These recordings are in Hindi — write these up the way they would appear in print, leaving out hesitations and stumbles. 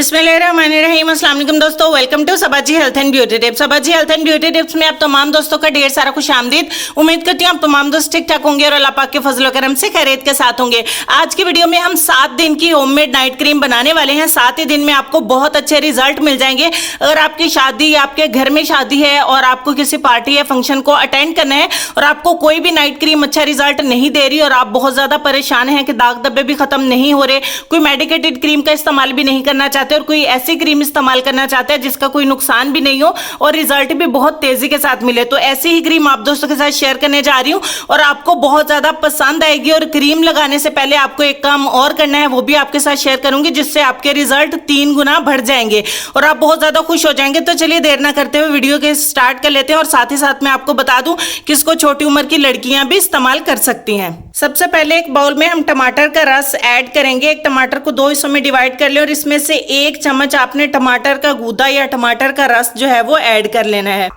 बिस्मिल्लाहिर्रहमानिर्रहीम। अस्सलाम वालेकुम दोस्तों, welcome to Sabaji health and beauty tips. Sabaji health and beauty tips में आप तमाम दोस्तों का ढेर सारा खुश आमदीद। उम्मीद करती हूँ आप तमाम दोस्त ठीक ठाक होंगे और अल्लाह पाक के फजल करम से खैरियत के साथ होंगे। आज की वीडियो में हम 7 दिन की होममेड नाइट क्रीम बनाने वाले हैं। 7 ही दिन में आपको बहुत अच्छे रिजल्ट मिल जाएंगे। अगर आपकी शादी या आपके घर में शादी है और आपको किसी पार्टी या फंक्शन को अटेंड करना है और आपको कोई भी नाइट क्रीम अच्छा रिजल्ट नहीं दे रही और आप बहुत ज्यादा परेशान हैं कि दाग धब्बे भी खत्म नहीं हो रहे, कोई मेडिकेटेड क्रीम का इस्तेमाल भी नहीं करना चाहते और कोई ऐसी क्रीम इस्तेमाल करना चाहते हैं जिसका कोई नुकसान भी नहीं हो और रिजल्ट भी बहुत तेजी के साथ मिले, तो ऐसी ही क्रीम आप दोस्तों के साथ शेयर करने जा रही हूं और आपको बहुत ज्यादा पसंद आएगी। और क्रीम लगाने से पहले आपको एक काम और करना है, वो भी आपके साथ शेयर करूंगी, जिससे आपके रिजल्ट 3 गुना बढ़ जाएंगे और आप बहुत ज्यादा खुश हो जाएंगे। तो चलिए देर ना करते हुए वीडियो के स्टार्ट कर लेते हैं और साथ ही साथ मैं आपको बता दूं कि इसको छोटी उम्र की लड़कियां भी इस्तेमाल कर सकती हैं। सबसे पहले एक बाउल में हम टमाटर का रस ऐड करेंगे। एक टमाटर को 2 हिस्सों में डिवाइड कर ले और इसमें से 1 चम्मच आपने टमाटर का गूदा या टमाटर का रस जो है वो ऐड कर लेना है।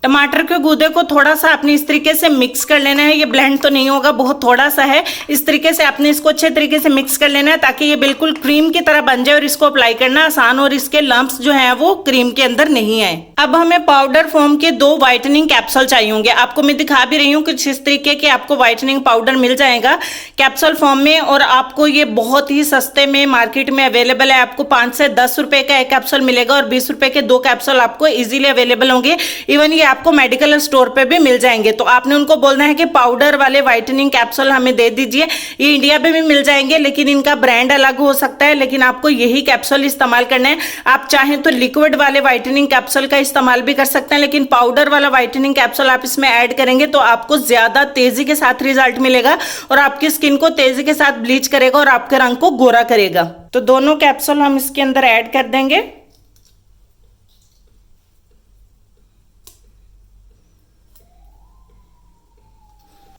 टमाटर के गूदे को थोड़ा सा आपने इस तरीके से मिक्स कर लेना है। ये ब्लेंड तो नहीं होगा, बहुत थोड़ा सा है। इस तरीके से आपने इसको अच्छे तरीके से मिक्स कर लेना है ताकि ये बिल्कुल क्रीम की तरह बन जाए और इसको अप्लाई करना आसान और इसके लम्प्स जो हैं वो क्रीम के अंदर नहीं आए। अब हमें पाउडर फॉर्म के 2 व्हाइटनिंग कैप्सूल चाहिए होंगे। आपको मैं दिखा भी रही हूँ कुछ इस तरीके के आपको व्हाइटनिंग पाउडर मिल जाएगा कैप्सूल फॉर्म में और आपको ये बहुत ही सस्ते में मार्केट में अवेलेबल है। आपको 5 से 10 रुपए का एक कैप्सूल मिलेगा और 20 रुपए के 2 कैप्सूल आपको इजीली अवेलेबल होंगे। इवन ये आपको मेडिकल स्टोर पे भी मिल जाएंगे। तो आपने उनको बोलना है कि पाउडर वाले व्हाइटनिंग कैप्सूल हमें दे दीजिए। ये इंडिया में भी मिल जाएंगे लेकिन इनका ब्रांड अलग हो सकता है, लेकिन आपको यही कैप्सूल इस्तेमाल करना है। आप चाहें तो लिक्विड वाले व्हाइटनिंग कैप्सूल का इस्तेमाल भी कर सकते हैं, लेकिन पाउडर वाला व्हाइटनिंग कैप्सूल आप इसमें ऐड करेंगे तो आपको ज्यादा तेजी के साथ रिजल्ट मिलेगा और आपकी स्किन को तेजी के साथ ब्लीच करेगा और आपके रंग को गोरा करेगा। तो दोनों कैप्सूल हम इसके अंदर ऐड कर देंगे।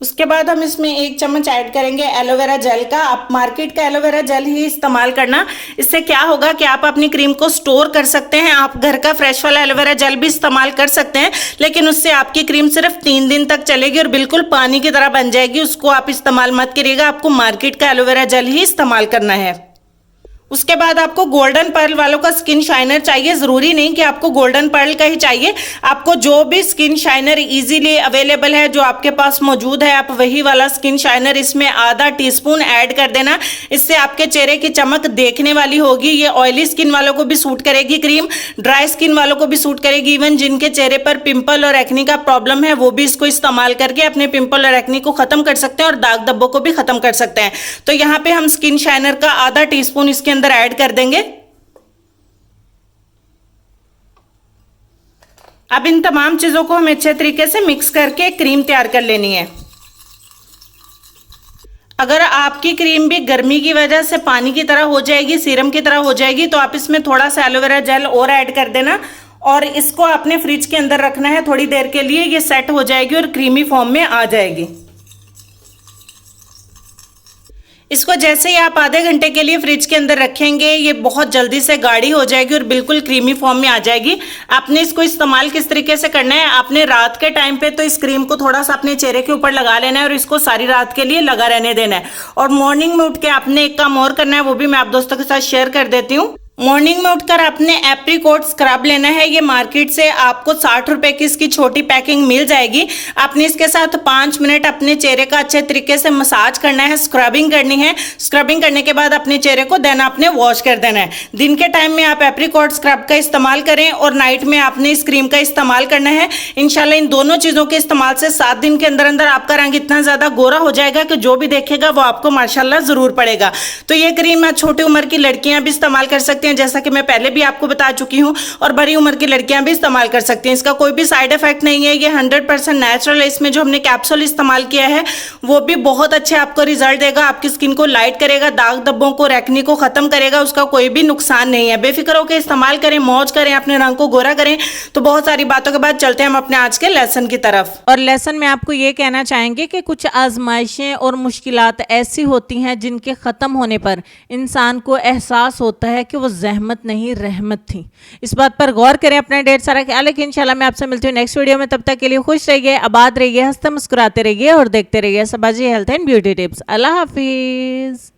उसके बाद हम इसमें 1 चम्मच ऐड करेंगे एलोवेरा जेल का। आप मार्केट का एलोवेरा जेल ही इस्तेमाल करना। इससे क्या होगा कि आप अपनी क्रीम को स्टोर कर सकते हैं। आप घर का फ्रेश वाला एलोवेरा जेल भी इस्तेमाल कर सकते हैं, लेकिन उससे आपकी क्रीम सिर्फ 3 दिन तक चलेगी और बिल्कुल पानी की तरह बन जाएगी। उसको आप इस्तेमाल मत करिएगा, आपको मार्केट का एलोवेरा जेल ही इस्तेमाल करना है। उसके बाद आपको गोल्डन पर्ल वालों का स्किन शाइनर चाहिए। जरूरी नहीं कि आपको गोल्डन पर्ल का ही चाहिए, आपको जो भी स्किन शाइनर इजीली अवेलेबल है जो आपके पास मौजूद है आप वही वाला स्किन शाइनर इसमें आधा टीस्पून ऐड कर देना। इससे आपके चेहरे की चमक देखने वाली होगी। ये ऑयली स्किन वालों को भी सूट करेगी क्रीम, ड्राई स्किन वालों को भी सूट करेगी। इवन जिनके चेहरे पर पिंपल और एक्नी का प्रॉब्लम है वो भी इसको इस्तेमाल करके अपने पिंपल और एक्नी को खत्म कर सकते हैं और दाग धब्बों को भी खत्म कर सकते हैं। तो यहाँ पे हम स्किन शाइनर का आधा टीस्पून इसके अंदर ऐड कर देंगे। अब इन तमाम चीजों को हमें अच्छे तरीके से मिक्स करके क्रीम तैयार कर लेनी है। अगर आपकी क्रीम भी गर्मी की वजह से पानी की तरह हो जाएगी, सीरम की तरह हो जाएगी, तो आप इसमें थोड़ा सा एलोवेरा जेल और ऐड कर देना और इसको आपने फ्रिज के अंदर रखना है थोड़ी देर के लिए। ये सेट हो जाएगी और क्रीमी फॉर्म में आ जाएगी। इसको जैसे ही आप आधे घंटे के लिए फ्रिज के अंदर रखेंगे ये बहुत जल्दी से गाढ़ी हो जाएगी और बिल्कुल क्रीमी फॉर्म में आ जाएगी। आपने इसको इस्तेमाल किस तरीके से करना है, आपने रात के टाइम पे तो इस क्रीम को थोड़ा सा अपने चेहरे के ऊपर लगा लेना है और इसको सारी रात के लिए लगा रहने देना है। और मॉर्निंग में उठ के आपने एक काम और करना है, वो भी मैं आप दोस्तों के साथ शेयर कर देती हूँ। मॉर्निंग में उठकर आपने एप्रीकोट स्क्रब लेना है। ये मार्केट से आपको 60 रुपए की इसकी छोटी पैकिंग मिल जाएगी। आपने इसके साथ 5 मिनट अपने चेहरे का अच्छे तरीके से मसाज करना है, स्क्रबिंग करनी है। स्क्रबिंग करने के बाद अपने चेहरे को देन आपने वॉश कर देना है। दिन के टाइम में आप एप्रीकोट स्क्रब का इस्तेमाल करें और नाइट में आपने इस क्रीम का इस्तेमाल करना है। इंशाल्लाह इन दोनों चीजों के इस्तेमाल से 7 दिन के अंदर अंदर आपका रंग इतना ज्यादा गोरा हो जाएगा कि जो भी देखेगा वो आपको माशाल्लाह जरूर पड़ेगा। तो ये क्रीम छोटी उम्र की लड़कियां भी इस्तेमाल कर सकती हैं, जैसा कि मैं पहले भी आपको बता चुकी हूं, और बड़ी उम्र की लड़कियां भी इस्तेमाल कर सकती हैं। इसका कोई भी साइड इफेक्ट नहीं है, ये 100% नेचुरल है। इसमें जो हमने कैप्सूल इस्तेमाल किया है वो भी बहुत अच्छे आपको रिजल्ट देगा, आपकी स्किन को लाइट करेगा, दाग धब्बों को एक्नी को खत्म करेगा, उसका कोई भी नुकसान नहीं है। बेफिक्र होकर इस्तेमाल करें, मौज करें, अपने रंग को गोरा करें। तो बहुत सारी बातों के बाद चलते हैं हम अपने आज के लेसन की तरफ। और लेसन में आपको ये कहना चाहेंगे कि कुछ आजमाइशें और मुश्किलात ऐसी होती हैं जिनके ख़त्म होने पर इंसान को एहसास होता है कि वो जहमत नहीं रहमत थी। इस बात पर गौर करें, अपना ढेर सारा ख्याल रखें। इंशाल्लाह मैं आपसे मिलती हूँ नेक्स्ट वीडियो में। तब तक के लिए खुश रहिए, आबाद रहिए, हंसते मुस्कुराते रहिए और देखते रहिए Sabaji health and beauty tips. अल्लाह हाफिज।